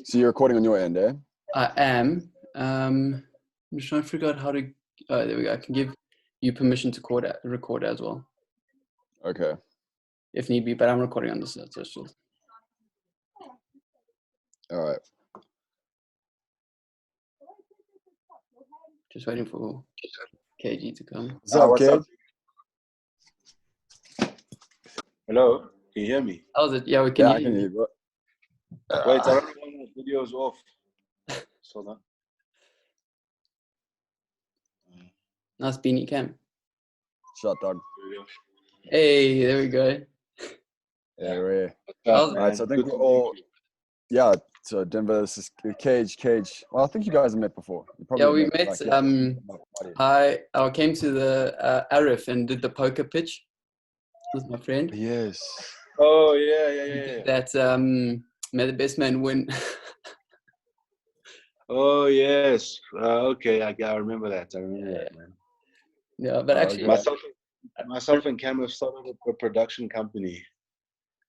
So you're recording on your end, eh? I am. I'm just trying to figure out how to. Oh, there we go. I can give you permission to record as well, Okay. if need be. But I'm recording on the socials. All right. Just waiting for KG to come. What's up, kid? Hello, can you hear me? How's it? Yeah, we can I hear can you. hear you. Wait, I don't know when the video's off. So that. Nice beanie cam. Shut dog. Hey, there we go. Yeah, we're here. How's All right, so I think we're all. Yeah, so Denver, this is Cage. Well, I think you guys have met before. You Yeah, we probably met. I came to the Arif and did the poker pitch with my friend. Yes. Oh yeah. That made the best man win. Oh yes. Okay, I remember that. I remember that, man. Yeah, but actually, myself and Cam have started a production company.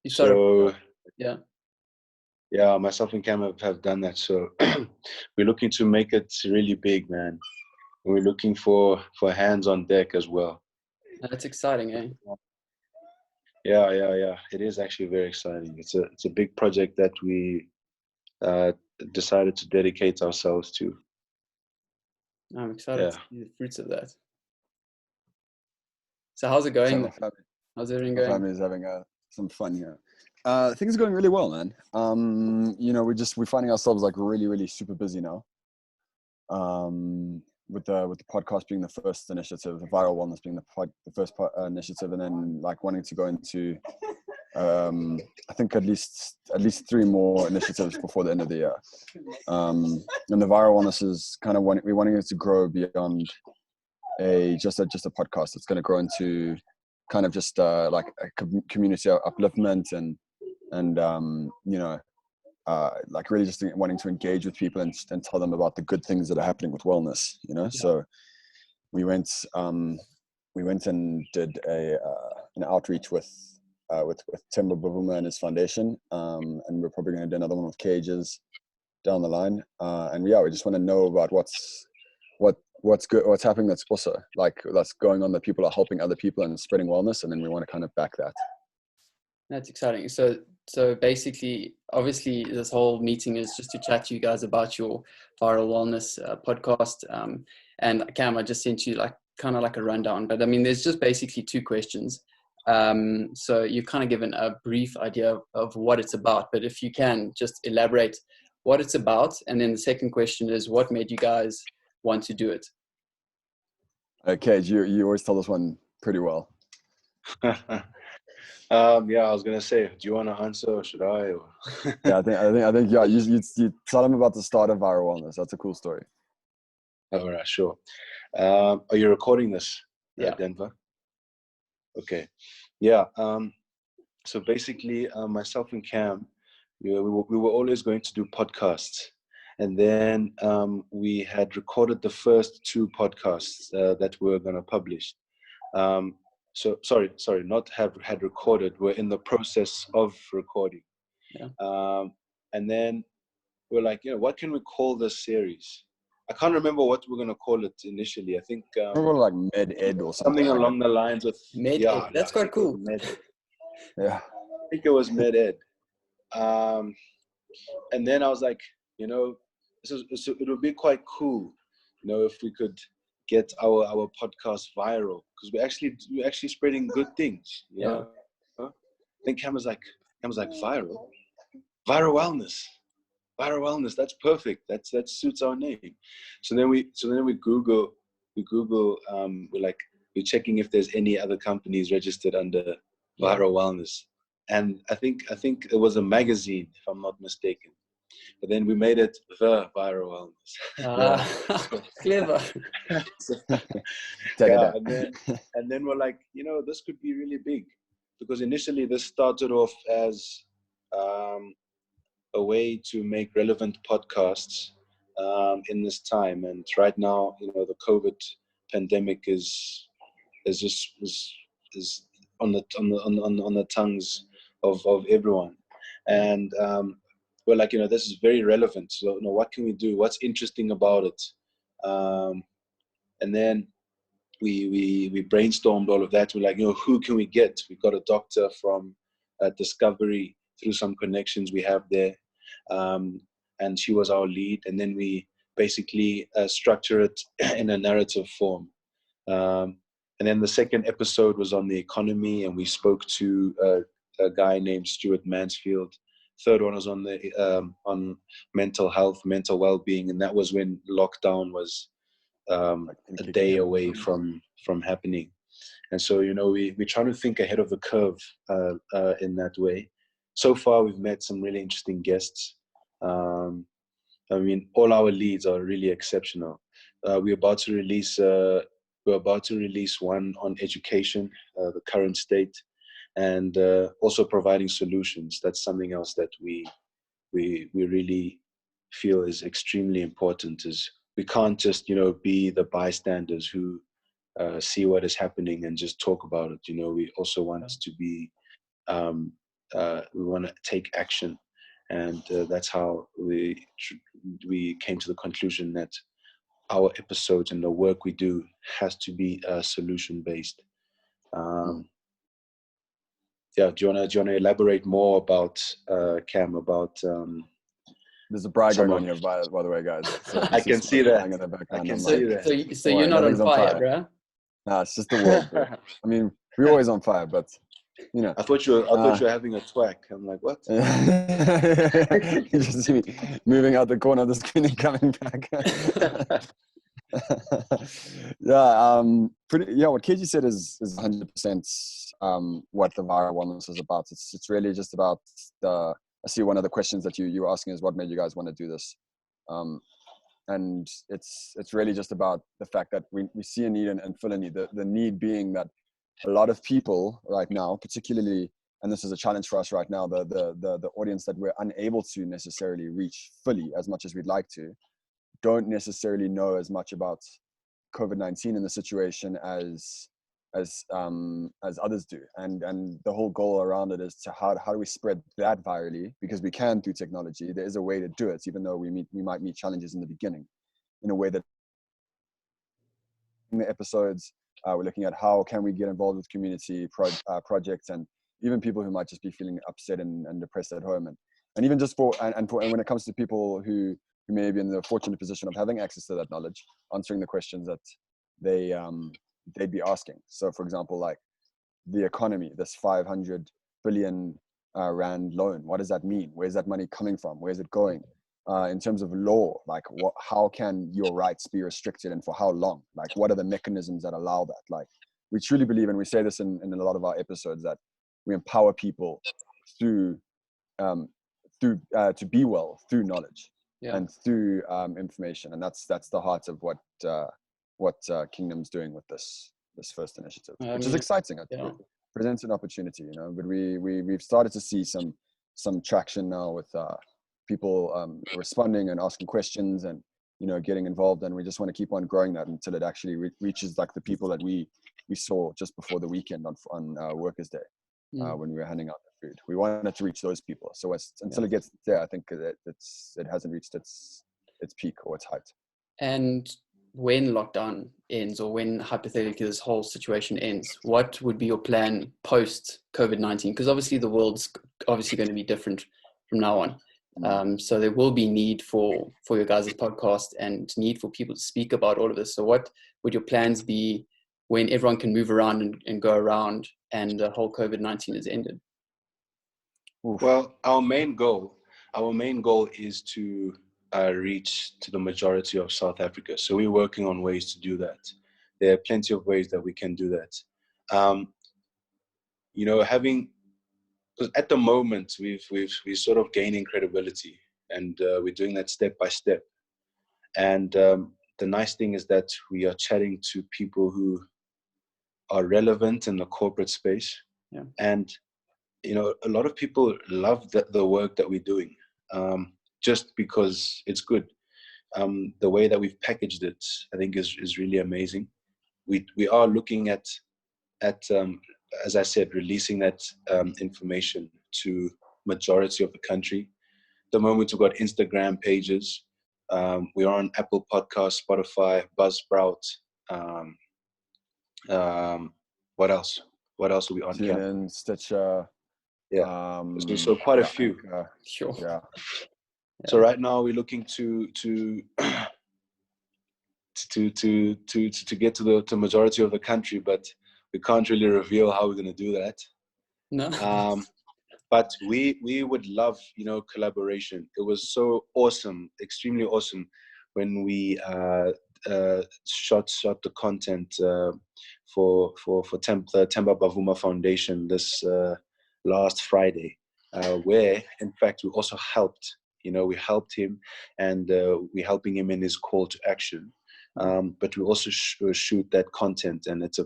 you started. Yeah, myself and Cam have done that. So we're looking to make it really big, man. And we're looking for hands on deck as well. That's exciting, eh? Yeah. It is actually very exciting. It's a big project that we decided to dedicate ourselves to. I'm excited to see the fruits of that. So how's it going? How's everything going? My family is having some fun here. Things are going really well, man. We're finding ourselves like really, really super busy now. With the podcast being the first initiative, the viral wellness being the first initiative, and then like wanting to go into I think at least 3 more initiatives before the end of the year. And the viral wellness is kind of we're wanting it to grow beyond just a podcast. It's going to grow into kind of just like a community upliftment and like really just wanting to engage with people and tell them about the good things that are happening with wellness, Yeah. So we went and did an outreach with Timber Bavuma and his foundation, and we're probably going to do another one with Cages down the line. We just want to know about what's good, what's happening that's also like that's going on, that people are helping other people and spreading wellness, and then we want to kind of back that. That's exciting. So basically, obviously, this whole meeting is just to chat to you guys about your viral wellness podcast. And Cam, I just sent you like kind of like a rundown, but I mean, there's just basically 2 questions. So you've kind of given a brief idea of what it's about, but if you can just elaborate what it's about. And then the second question is, what made you guys want to do it? Okay, you always tell this one pretty well. I was gonna say, do you want to answer or should I? Or? Yeah, I think yeah. You tell them about the start of viral wellness. That's a cool story. All right, sure. Are you recording this, Denver? Okay. Yeah. So basically, myself and Cam, we were always going to do podcasts, and then we had recorded the first 2 podcasts that we were going to publish. So sorry, not had recorded. We're in the process of recording. Yeah. And then we're like, what can we call this series? I can't remember what we're going to call it initially. I think like Med-Ed or something along the lines of Med-Ed. That's quite cool. Yeah. I think it was Med-Ed. And then I was like, it would be quite cool, if we could get our podcast viral, because we're actually spreading good things. Yeah. Then Cam was like viral wellness. That's perfect. That suits our name. So then we Google. We're checking if there's any other companies registered under viral wellness, and I think it was a magazine, if I'm not mistaken. But then we made it the viral wellness. Clever. And then we're like, this could be really big, because initially this started off as a way to make relevant podcasts in this time. And right now, the COVID pandemic is is on the tongues of everyone. And we're like, this is very relevant. So, what can we do? What's interesting about it? And then we brainstormed all of that. We're like, who can we get? We got a doctor from Discovery through some connections we have there. And she was our lead. And then we basically structure it in a narrative form. And then the second episode was on the economy, and we spoke to a guy named Stuart Mansfield. Third one was on mental health, mental well-being, and that was when lockdown was a day away from happening. And so, we're trying to think ahead of the curve in that way. So far, we've met some really interesting guests. All our leads are really exceptional. We're about to release one on education, the current state, and also providing solutions. That's something else that we really feel is extremely important. Is we can't just be the bystanders who see what is happening and just talk about it. We also want to be we want to take action, and that's how we came to the conclusion that our episodes and the work we do has to be solution based. Do you want to elaborate more about Cam, about there's a bride going on here, by the way, guys. So I can see that. So you're not on fire, bro? Nah, it's just the world, bro. We're always on fire, but I thought you were having a twack. I'm like, what? You just see me moving out the corner of the screen and coming back. What KG said is 100% what the viral wellness is about. It's really just about I see one of the questions that you were asking is what made you guys want to do this, and it's really just about the fact that we see a need and fill a need. The need being that a lot of people right now, particularly, and this is a challenge for us right now, the audience that we're unable to necessarily reach fully as much as we'd like to, don't necessarily know as much about COVID-19 in the situation as others do, and the whole goal around it is to how do we spread that virally, because we can through technology. There is a way to do it, even though we might meet challenges in the beginning, in a way that in the episodes we're looking at how can we get involved with community projects, and even people who might just be feeling upset and depressed at home, and even just and when it comes to people who may be in the fortunate position of having access to that knowledge, answering the questions that they'd be asking. So for example, like the economy, this 500 billion rand loan, what does that mean? Where's that money coming from? Where's it going? In terms of law, like how can your rights be restricted and for how long? Like what are the mechanisms that allow that? Like we truly believe, and we say this in a lot of our episodes, that we empower people through to be well through knowledge and through information, and that's the heart of what Kingdom's doing with this first initiative, which is exciting. I think it presents an opportunity, but we've started to see some traction now with people responding and asking questions and getting involved, and we just want to keep on growing that until it actually reaches like the people that we saw just before the weekend on Workers' Day when we were handing out the food. We wanted to reach those people, so until it gets there, I think it hasn't reached its peak or its height. And when lockdown ends, or when hypothetically this whole situation ends, what would be your plan post COVID-19? Because obviously the world's obviously going to be different from now on. So there will be need for your guys' podcast and need for people to speak about all of this. So what would your plans be when everyone can move around and go around and the whole COVID-19 has ended? Well, our main goal is to reach to the majority of South Africa. So we're working on ways to do that. There are plenty of ways that we can do that. Because at the moment we're sort of gaining credibility, and we're doing that step by step. And the nice thing is that we are chatting to people who are relevant in the corporate space, and a lot of people love the work that we're doing, just because it's good. The way that we've packaged it, I think, is really amazing. We are looking at at as I said, releasing that information to majority of the country. The moment we've got Instagram pages, we're on Apple Podcasts, Spotify, Buzzsprout. What else? What else are we on? TuneIn, Stitcher. Yeah. So quite a few. Sure. Yeah. So right now we're looking to get to the majority of the country, but we can't really reveal how we're going to do that. No. But we would love, collaboration. It was so awesome, extremely awesome, when we shot the content for the Temba Bavuma Foundation this last Friday, where in fact we also helped. We helped him, and we're helping him in his call to action. But we also shoot that content, and it's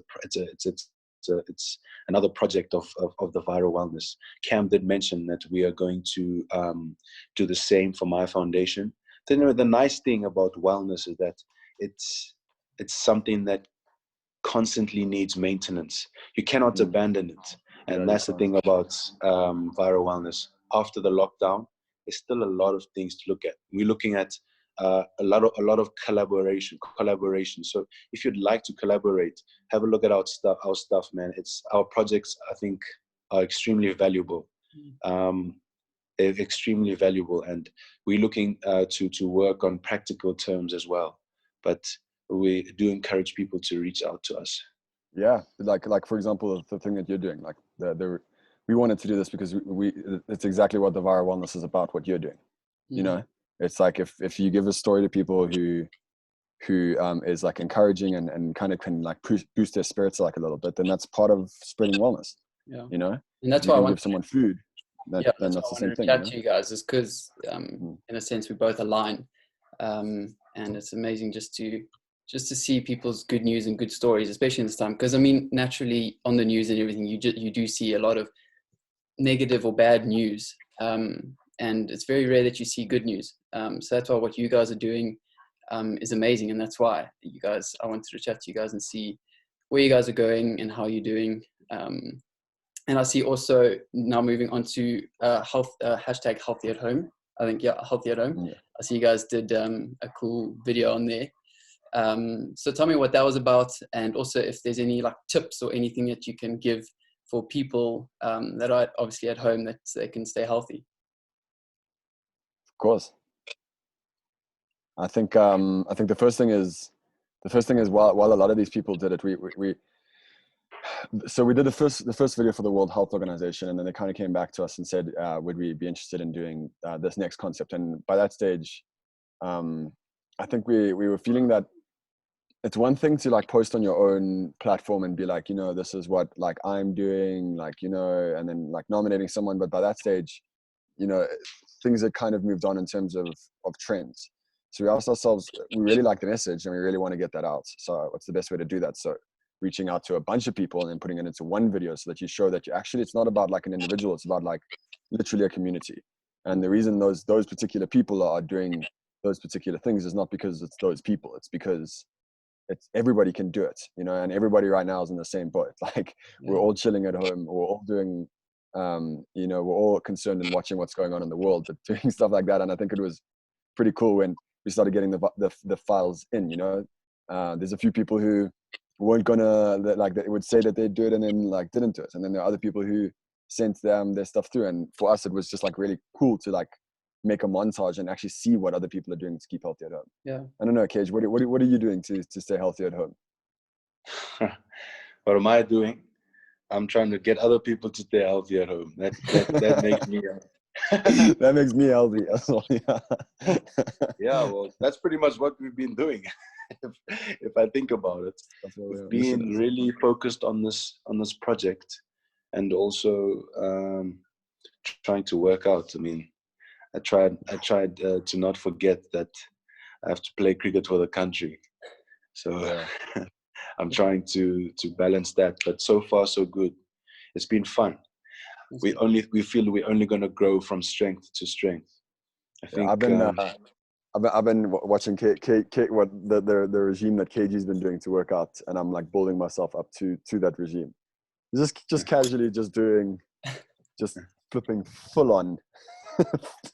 another project of the viral wellness. Cam did mention that we are going to do the same for my foundation. Then the nice thing about wellness is that it's something that constantly needs maintenance. You cannot abandon it, and that's the thing about viral wellness. After the lockdown, there's still a lot of things to look at. We're looking at a lot of collaboration. So if you'd like to collaborate, have a look at our stuff, man. Our projects, I think, are extremely valuable. Extremely valuable, and we're looking to work on practical terms as well. But we do encourage people to reach out to us. Yeah, like for example, the thing that you're doing, like we wanted to do this because it's exactly what the viral wellness is about. What you're doing, it's like if you give a story to people who is like encouraging and kind of can like boost their spirits like a little bit, then that's part of spreading wellness. Yeah, and that's why I want give someone food. Then that's the same thing. Chat to you guys is because in a sense we both align, and it's amazing just to see people's good news and good stories, especially in this time. Because I mean, naturally on the news and everything, you do see a lot of negative or bad news, and it's very rare that you see good news. So that's why what you guys are doing is amazing, and that's why I wanted to chat to you guys and see where you guys are going and how you're doing. And I see also now moving on to hashtag healthy at home. I think, healthy at home. Yeah. I see you guys did a cool video on there. So tell me what that was about, and also if there's any like tips or anything that you can give for people that are obviously at home that they can stay healthy. Of course. I think the first thing is while a lot of these people did it, so we did the first video for the World Health Organization, and then they kind of came back to us and said, would we be interested in doing this next concept? And by that stage, I think we were feeling that it's one thing to like post on your own platform and be like, this is what like I'm doing, like, and then like nominating someone. But by that stage, things had kind of moved on in terms of trends. So we asked ourselves, we really like the message and we really want to get that out. So what's the best way to do that? So reaching out to a bunch of people and then putting it into one video so that you show that it's not about like an individual, it's about like literally a community. And the reason those particular people are doing those particular things is not because it's those people, it's because everybody can do it, and everybody right now is in the same boat. Like we're all chilling at home, we're all doing, we're all concerned in watching what's going on in the world, but doing stuff like that. And I think it was pretty cool when we started getting the files in, there's a few people who weren't gonna, like they would say that they'd do it and then like didn't do it. And then there are other people who sent them their stuff through. And for us, it was just like really cool to like make a montage and actually see what other people are doing to keep healthy at home. Yeah. I don't know, Cage, what are you doing to stay healthy at home? What am I doing? I'm trying to get other people to stay healthy at home. That makes me that makes me healthy as well. Yeah, well, that's pretty much what we've been doing. if I think about it, we've been really focused on this project, and also trying to work out. I mean, I tried to not forget that I have to play cricket for the country, so I'm trying to balance that. But so far, so good. It's been fun. We feel we're only going to grow from strength to strength. I think I've been watching what the regime that KG's been doing to work out, and I'm like building myself up to that regime. just casually just flipping full on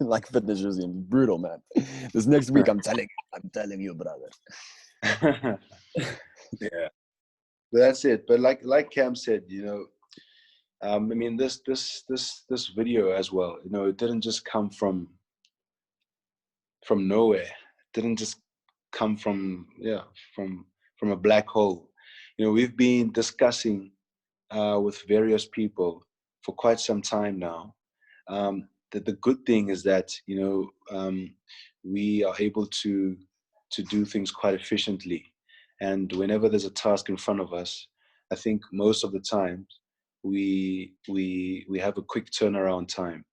like fitness regime. Brutal, man. This next week, I'm telling you, brother. Yeah, but that's it. But like Cam said, I mean, this video as well, it didn't just come from nowhere. It didn't just come from a black hole. We've been discussing with various people for quite some time now. The good thing is that we are able to do things quite efficiently, and whenever there's a task in front of us, I think most of the time we have a quick turnaround time,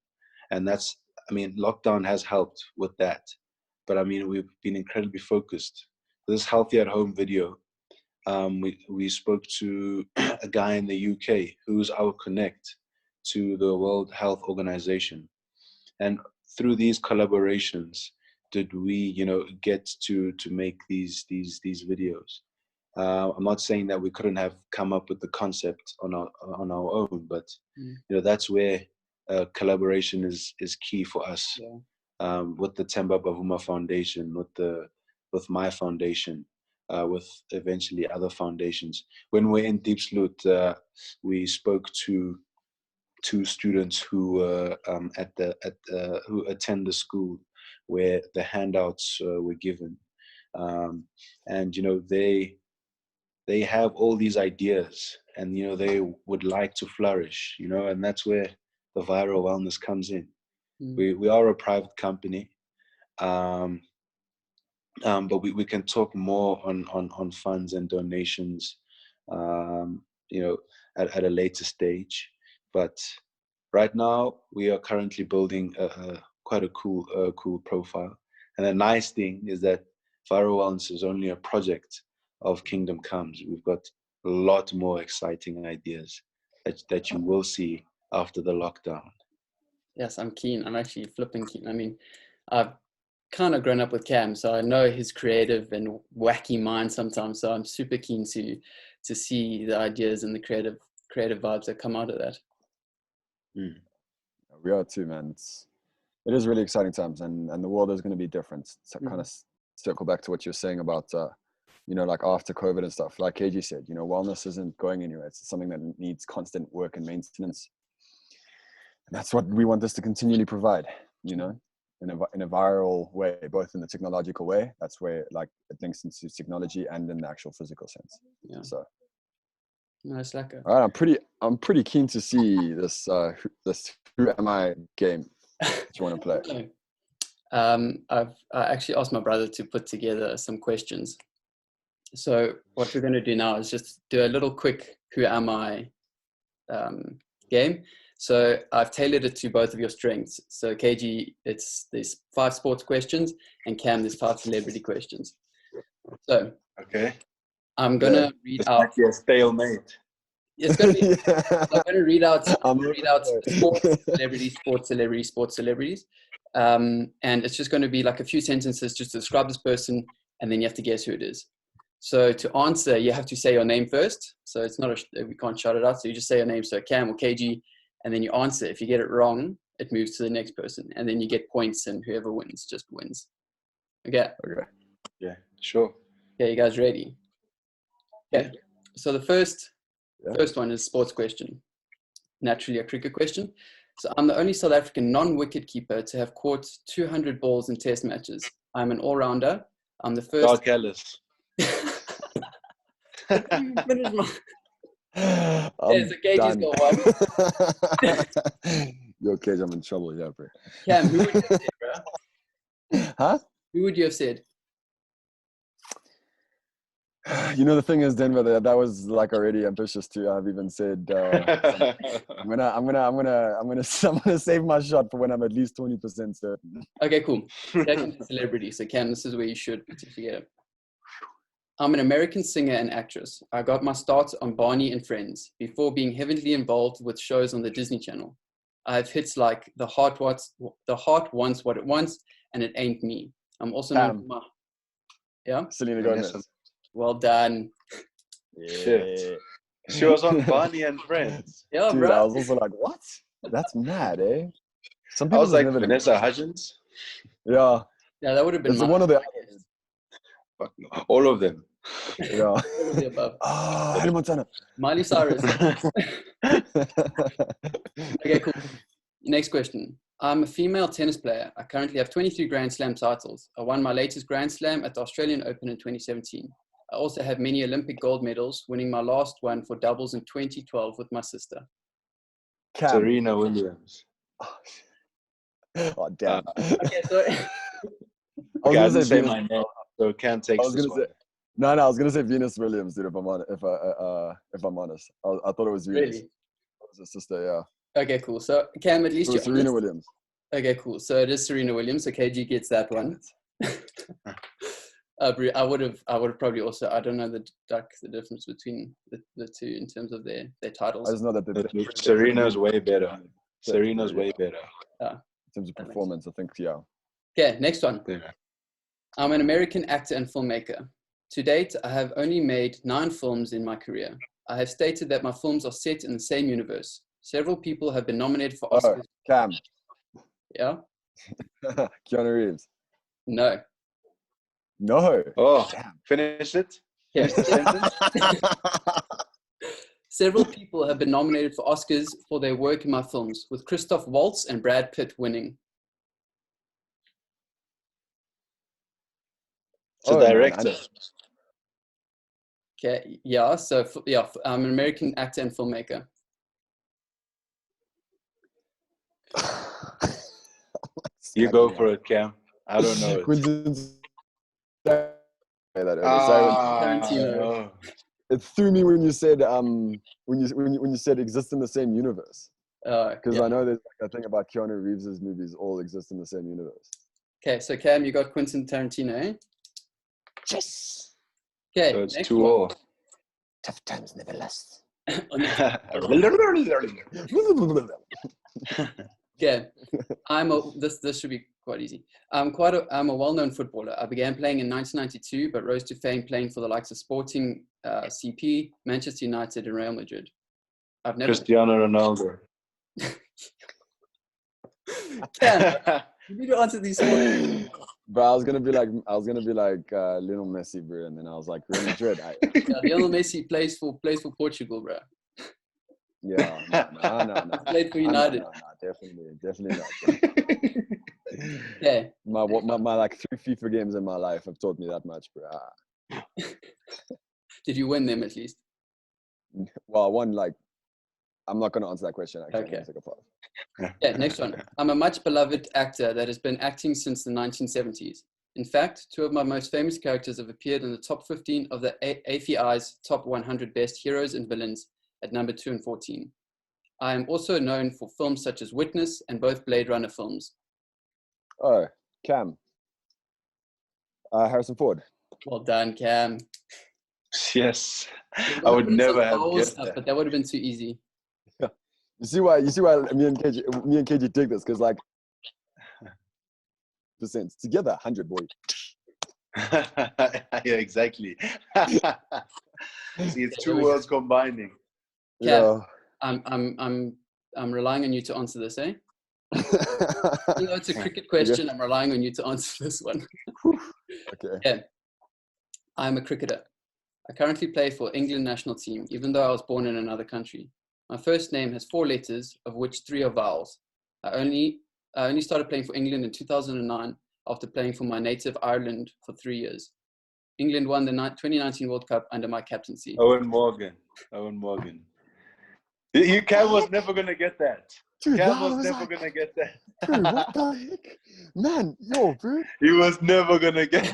and that's, I mean, lockdown has helped with that, but I mean, we've been incredibly focused. This healthy at home video, we spoke to a guy in the UK who's our connect to the World Health Organization, and through these collaborations did we get to make these videos. I'm not saying that we couldn't have come up with the concept on our own, but that's where collaboration is key for us. With the Temba Bavuma Foundation, with my foundation, with eventually other foundations. When we're in Deep Sloot, we spoke to two students who who attend the school where the handouts were given, and they have all these ideas, and they would like to flourish, and that's where the viral wellness comes in. We are a private company, but we can talk more on funds and donations at a later stage. But right now we are currently building quite a cool profile, and the nice thing is that viral wellness is only a project of Kingdom Comes. We've got a lot more exciting ideas that you will see after the lockdown. Yes, I'm keen. I'm actually flipping keen. I mean, I've kind of grown up with Cam, so I know his creative and wacky mind sometimes. So I'm super keen to see the ideas and the creative vibes that come out of that. We are too, man. It is really exciting times, and the world is going to be different. So kind of circle back to what you're saying about like after COVID and stuff. Like KG said, wellness isn't going anywhere. It's something that needs constant work and maintenance. And that's what we want this to continually provide, in a viral way, both in the technological way. That's where like it links into technology and in the actual physical sense. Yeah. So. Nice, like all right, I'm pretty keen to see this Who Am I game that you want to play. I actually asked my brother to put together some questions. So what we're going to do now is just do a little quick Who Am I game. So I've tailored it to both of your strengths. So KG, there's 5 sports questions, and Cam, there's 5 celebrity questions. So okay, I'm gonna read out. Like a stalemate. It's gonna be. I'm gonna read out. Sports celebrities, and it's just going to be like a few sentences just to describe this person, and then you have to guess who it is. So to answer, you have to say your name first. So it's not we can't shout it out. So you just say your name. So Cam or KG, and then you answer. If you get it wrong, it moves to the next person, and then you get points, and whoever wins just wins. Okay. Yeah, sure. Okay, you guys ready? Okay. So the first one is sports question. Naturally, a cricket question. So I'm the only South African non-wicket keeper to have caught 200 balls in test matches. I'm an all-rounder. I'm the first. Dark Ellis. It's okay, just go one. Yo, Cage, I'm in trouble, yeah, bro. Cam, who would you have said, bro? Huh? Who would you have said? The thing is, Denver, that was like already ambitious too. I've even said I'm gonna save my shot for when I'm at least 20% certain. Okay, cool. Second celebrity. So Cam, this is where you should get it. I'm an American singer and actress. I got my start on Barney and Friends before being heavily involved with shows on the Disney Channel. I have hits like The Heart Wants What It Wants and It Ain't Me. I'm also known for my... Selena Gomez. Well done. Shit. She was on Barney and Friends. Yeah, Dude, bro. I was also like, what? That's mad, eh? Some I people was just like never. Vanessa Hudgens. Yeah, Yeah, that would have been it's one of the. Fuck no. All of them. Yeah. all of the above. Ah, Hannah Montana. Miley Cyrus. Okay, cool. Next question. I'm a female tennis player. I currently have 23 Grand Slam titles. I won my latest Grand Slam at the Australian Open in 2017. I also have many Olympic gold medals, winning my last one for doubles in 2012 with my sister. Cam. Serena Williams. Oh, damn. Okay, so I was Okay, I gonna didn't say say Venus. my name, so can't take I was this gonna one. say no. I was gonna say Venus Williams, dude. If I'm honest, if I'm honest, I thought it was Venus. really? It was her sister, yeah. Okay, cool. So Cam, at least It was you're Serena honest. Williams. Okay, cool. So it is Serena Williams. So KG gets that one. I would have probably also. I don't know the difference between the two in terms of their titles. I just know that Serena's way better. Serena's way better. Yeah. In terms of performance, I think, yeah. Okay, next one. Yeah. I'm an American actor and filmmaker. To date, I have only made 9 films in my career. I have stated that my films are set in the same universe. Several people have been nominated for Oscars. Oh, Cam. Yeah? Keanu Reeves. No. No. Oh, Damn. finish it. Okay. Finish the sentence. Several people have been nominated for Oscars for their work in my films, with Christoph Waltz and Brad Pitt winning. It's a director. Okay, yeah, so yeah, I'm an American actor and filmmaker. You go for it, Cam. I don't know it. Tarantino. It threw me when you said when you said exist in the same universe. Because I know there's like a thing about Keanu Reeves' movies all exist in the same universe. Okay, so Cam, you got Quentin Tarantino, eh? Yes. Okay, So it's next 2-all. one. Tough times never last. Okay, this should be quite easy. I'm a well-known footballer. I began playing in 1992, but rose to fame playing for the likes of Sporting CP, Manchester United, and Real Madrid. I've never. Cristiano Ronaldo. Cam, you need to answer these questions. Bro, I was gonna be like Lionel Messi, bro, and then I was like Real Madrid. Yeah, Lionel Messi plays for Portugal, bro. Yeah, no. Played for United. No, definitely not. Okay. My like 3 FIFA games in my life have taught me that much, bro. Did you win them at least? Well, I won like. I'm not gonna answer that question. Actually, Okay. I'm gonna take a pause. Yeah, next one. I'm a much beloved actor that has been acting since the 1970s. In fact, 2 of my most famous characters have appeared in the top 15 of the AFI's top 100 best heroes and villains at number 2 and 14. I am also known for films such as Witness and both Blade Runner films. Oh, Cam. Harrison Ford. Well done, Cam. Yes. I would never have guessed stuff, that. but that would have been too easy. You see why me and KG dig this, because like percent together 100, boy. Yeah, exactly. See, it's 2 worlds combining. Yeah. I'm relying on you to answer this, eh? You know, it's a cricket question. I'm relying on you to answer this one. Okay. Yeah. I'm a cricketer. I currently play for England national team, even though I was born in another country. My first name has 4 letters, of which 3 are vowels. I only started playing for England in 2009 after playing for my native Ireland for 3 years. England won the 2019 World Cup under my captaincy. Owen Morgan. Cam was never going to get that. Dude, Cam was never going to get that. Dude, what the heck? Man, yo, bro. He was never going to get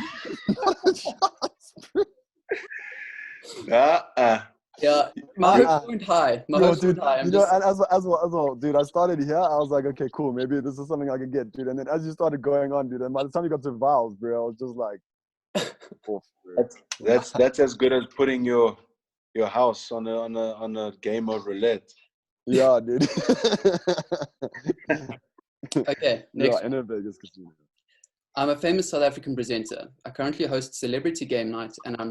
Yeah, my hopes weren't high. My hopes weren't high. And as well, dude, I started here. I was like, okay, cool. Maybe this is something I could get, dude. And then as you started going on, dude, and by the time you got to vowels, bro, I was just like, oh, that's as good as putting your house on a game of roulette. Yeah, dude. Okay, next. In a Vegas casino. I'm a famous South African presenter. I currently host Celebrity Game Night, and I'm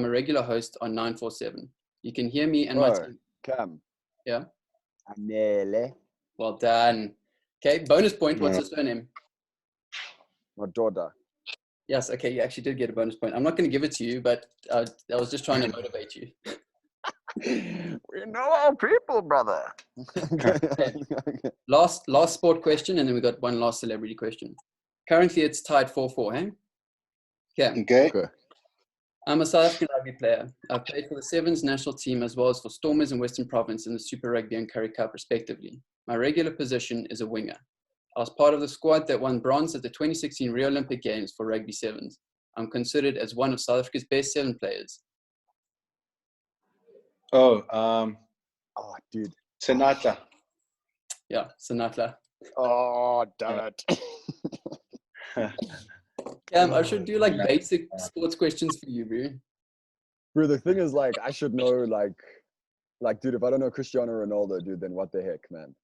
a regular host on 947. You can hear me and my Bro, team. Cam. Yeah. Anele. Well done. Okay, bonus point. What's his surname? Madoda. Yes, okay, you actually did get a bonus point. I'm not going to give it to you, but I was just trying to motivate you. We know our people, brother. Okay. Last sport question, and then we got one last celebrity question. Currently, it's tied 4-4, hey? Okay. I'm a South African rugby player. I've played for the Sevens national team as well as for Stormers and Western Province in the Super Rugby and Currie Cup, respectively. My regular position is a winger. I was part of the squad that won bronze at the 2016 Rio Olympic Games for Rugby Sevens. I'm considered as one of South Africa's best 7 players. Oh, dude. Senata. Yeah, Sanatla. Oh, damn it. Cam, I should do like basic sports questions for you, bro. Bro, the thing is, like, I should know, like, dude, if I don't know Cristiano Ronaldo, dude, then what the heck, man?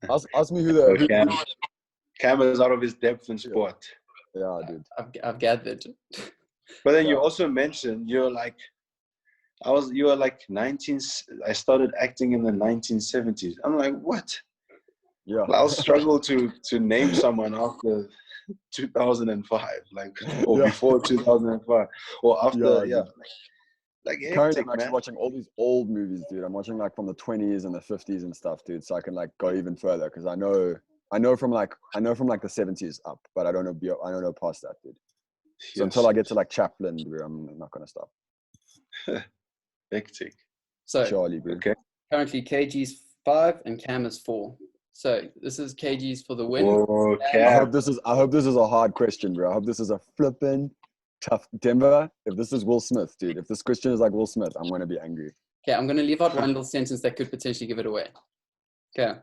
Ask me who the... Cam is out of his depth in sport. Yeah, dude. I've gathered. But then you also mentioned you were like 19. I started acting in the 1970s. I'm like, what? Yeah. I'll struggle to name someone after 2005, or before 2005, or after. Like currently, hectic, I'm actually man. watching all these old movies, dude. I'm watching like from the 20s and the 50s and stuff, dude. So I can like go even further because I know from like the 70s up, but I don't know past that, dude. So until I get to like Chaplin, bro, I'm not gonna stop. Hectic. So Charlie, bro. Okay. Currently, KG's 5 and Cam is 4. So this is KG's for the win. Oh, I hope this is a hard question, bro. I hope this is a flippin' tough. Denver, if this is Will Smith, dude, if this question is like Will Smith, I'm gonna be angry. Okay, I'm gonna leave out one little sentence that could potentially give it away. Okay.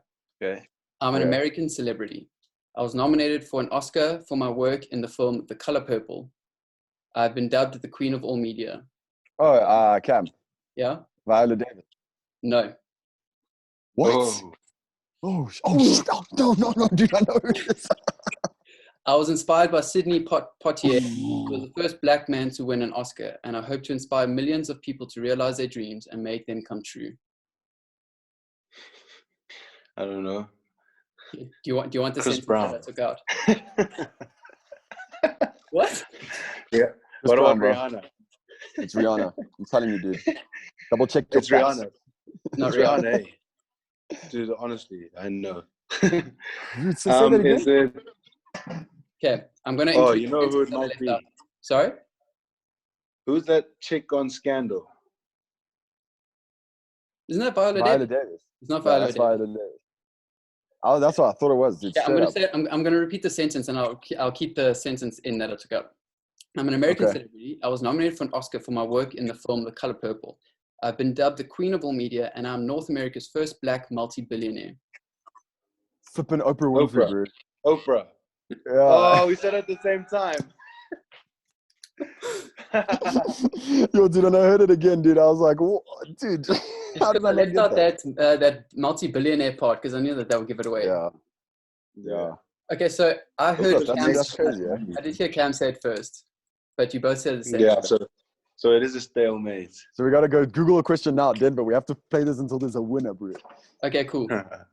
I'm an American celebrity. I was nominated for an Oscar for my work in the film The Color Purple. I've been dubbed the Queen of All Media. Oh, Cam. Yeah? Viola Davis. No. What? Oh, shit. Oh, no, dude, I know who it is. I was inspired by Sidney Poitier, who was the first black man to win an Oscar, and I hope to inspire millions of people to realize their dreams and make them come true. I don't know. Do you want the Chris sentence Brown. that I took out? What? Yeah. What about Rihanna? It's Rihanna. I'm telling you, dude. Double check your It's facts. Rihanna. Not Rihanna. Hey. Dude, honestly, I know. Dude, say that again. Is it? Okay, I'm gonna. Oh, you know who it might be. Sorry. Who's that chick on Scandal? Isn't that Viola Davis? It's not Viola Davis. Viola Davis. Oh, that's what I thought it was, dude. Yeah, I'm gonna repeat the sentence, and I'll keep the sentence in that I took up. I'm an American celebrity. I was nominated for an Oscar for my work in the film The Color Purple. I've been dubbed the Queen of All Media, and I'm North America's first black multi-billionaire. Flipping Oprah Winfrey, bro. Oprah. Yeah. Oh, we said it at the same time. Yo, dude, and I heard it again, dude. I was like, what? Dude, how did I left out that multi-billionaire part because I knew that would give it away. Yeah. Okay, so I heard that's crazy, yeah? I did hear Cam say it first, but you both said the same. Yeah, so it is a stalemate. So we got to go Google a question now, Denver. We have to play this until there's a winner, bro. Okay, cool.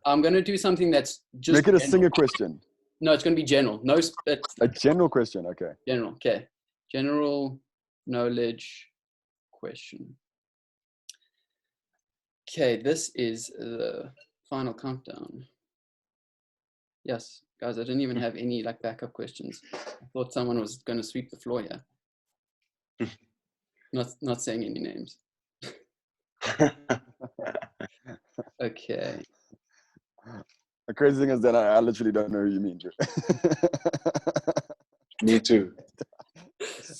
I'm going to do something that's just Make it a singer question. No, it's going to be general. No, a general question, okay. General, okay. General knowledge question. Okay, this is the final countdown. Yes, guys, I didn't even have any like backup questions. I thought someone was going to sweep the floor here. Not saying any names. Okay. The crazy thing is that I literally don't know who you mean. Me too.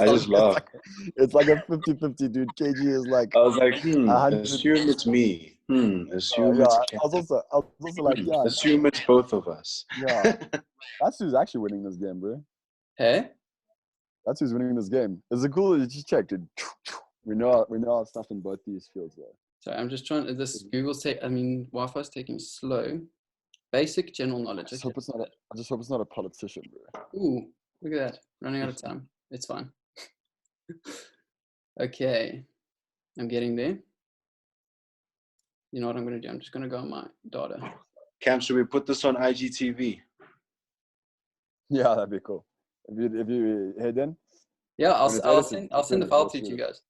I just laugh. It's like a 50-50, dude. KG is like. I was like, assume it's me. Assume it's. I was also like, yeah. Assume it's both of us. Yeah. That's who's actually winning this game, bro. Hey? That's who's winning this game. Is it cool? Just check, dude. We know our stuff in both these fields, though. So I'm just trying. Wi-Fi's taking slow. Basic general knowledge. I just hope it's not a politician, bro. Ooh, look at that. Running out of time. It's fine. Okay, I'm getting there. You know what I'm going to do? I'm just going to go on my data. Cam, should we put this on IGTV? Yeah, that'd be cool. If you head in. Yeah, I'll send the file to you guys.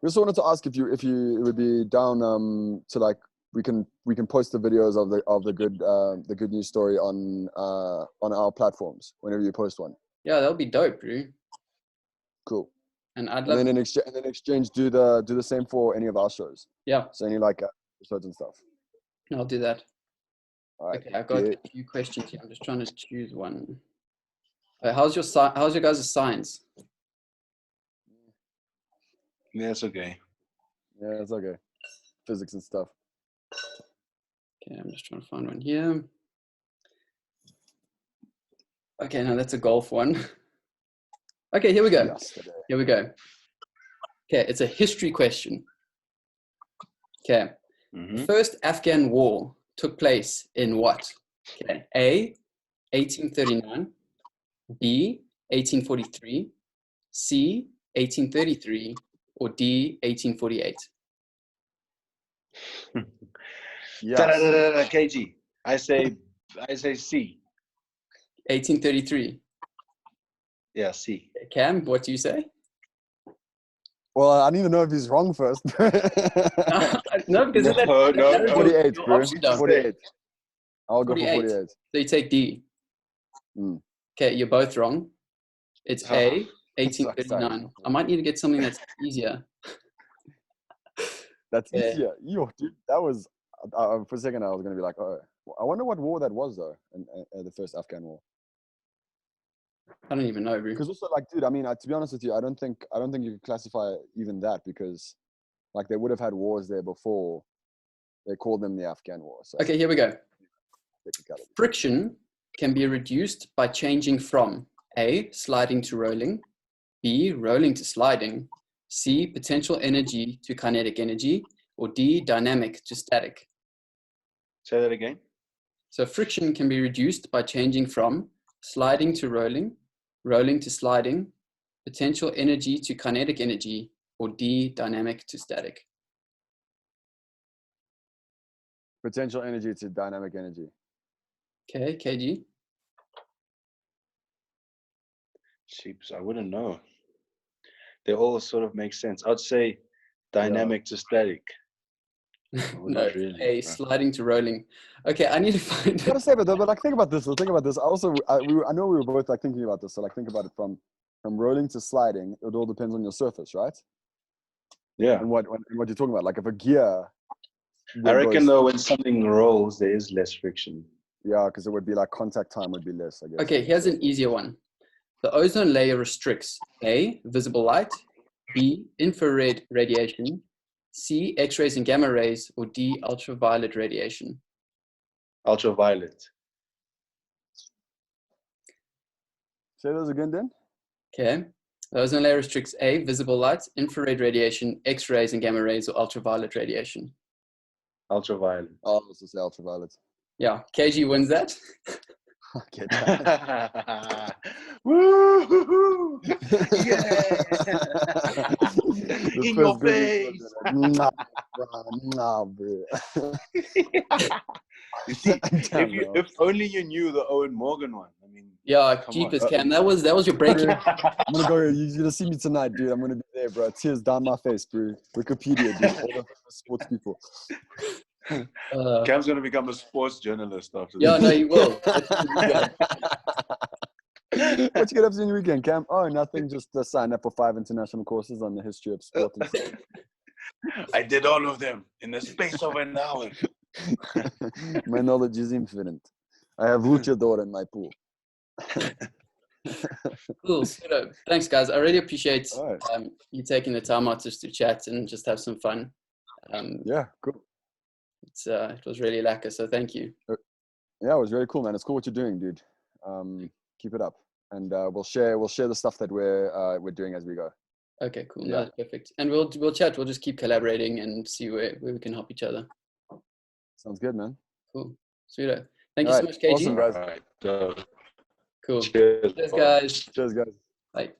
We also wanted to ask if you would be down to like we can post the videos of the good news story on our platforms whenever you post one. Yeah, that'll be dope, bro. Cool. And I'd love. And then in exchange, do the same for any of our shows. Yeah. So any like episodes and stuff. I'll do that. All right. Okay, I've got a few questions here. I'm just trying to choose one. How's your guys' science? Yeah, it's okay. Yeah, it's okay. Physics and stuff. Okay, I'm just trying to find one here. Okay, no, that's a golf one. Okay, here we go. Here we go. Okay, it's a history question. Okay. The first Afghan war took place in what? Okay. A, 1839. B, 1843. C, 1833. Or D, 1848. Yes. KG. I say C. 1833. Yeah, C. Cam, what do you say? Well, I don't even know if he's wrong first. No, because no. 48, bro. 48. I'll go 48. for 48. So you take D. Okay, you're both wrong. It's A, 1839. I might need to get something that's easier. That's easier. Yo, dude, that was for a second I was gonna be like, oh, I wonder what war that was though, in the first Afghan war. I don't even know, bro. Because also, like, dude, I mean, to be honest with you, I don't think you could classify even that because, like, they would have had wars there before. They called them the Afghan War. So. Okay, here we go. Friction can be reduced by changing from A, sliding to rolling, B, rolling to sliding, C, potential energy to kinetic energy, or D, dynamic to static. Say that again. So friction can be reduced by changing from sliding to rolling, rolling to sliding, potential energy to kinetic energy, or D, dynamic to static. Potential energy to dynamic energy. Okay, KG. Sheeps, I wouldn't know. They all sort of make sense. I'd say dynamic to static. No, really, sliding to rolling. Okay, I need to find. I gotta say, but like, think about this. Think about this. Also, I know we were both like thinking about this. So like, think about it from rolling to sliding. It all depends on your surface, right? Yeah. And what you're talking about, like if a gear. I reckon though, when something rolls, there is less friction. Yeah, because it would be like contact time would be less, I guess. Okay, here's an easier one. The ozone layer restricts A, visible light, B, infrared radiation, C, X-rays and gamma rays, or D, ultraviolet radiation. Ultraviolet. Say those again, then. Okay. The ozone layer restricts A, visible light, infrared radiation, X-rays and gamma rays, or ultraviolet radiation. Ultraviolet. Oh, let's just say ultraviolet. Yeah, KG wins that. Okay. Woo! Yeah! In your face! Nah, bro. You see, if only you knew the Owen Morgan one. I mean, yeah, jeepers, Cam. That was your breaking. I'm gonna go. You're gonna see me tonight, dude. I'm gonna be there, bro. Tears down my face, bro. Wikipedia, dude. All the sports people. Cam's gonna become a sports journalist after this. Yeah, no, you will. What you get up to in your weekend, Cam? Oh, nothing. Just signed up for 5 international courses on the history of sport and stuff. I did all of them in the space of an hour. My knowledge is infinite. I have luchador in my pool. Cool. Thanks, guys. I really appreciate you taking the time out just to chat and just have some fun. Yeah, cool. It was really lacquer, so thank you. Yeah, it was really cool, man. It's cool what you're doing, dude. Keep it up, and we'll share the stuff that we're doing as we go. Okay, cool. Yeah. No, perfect. And we'll chat. We'll just keep collaborating and see where we can help each other. Sounds good, man. Cool. Sweeto. Thank you so much, KG. Awesome, guys. All right. Cool. Cheers, guys. Cheers, guys. Bye.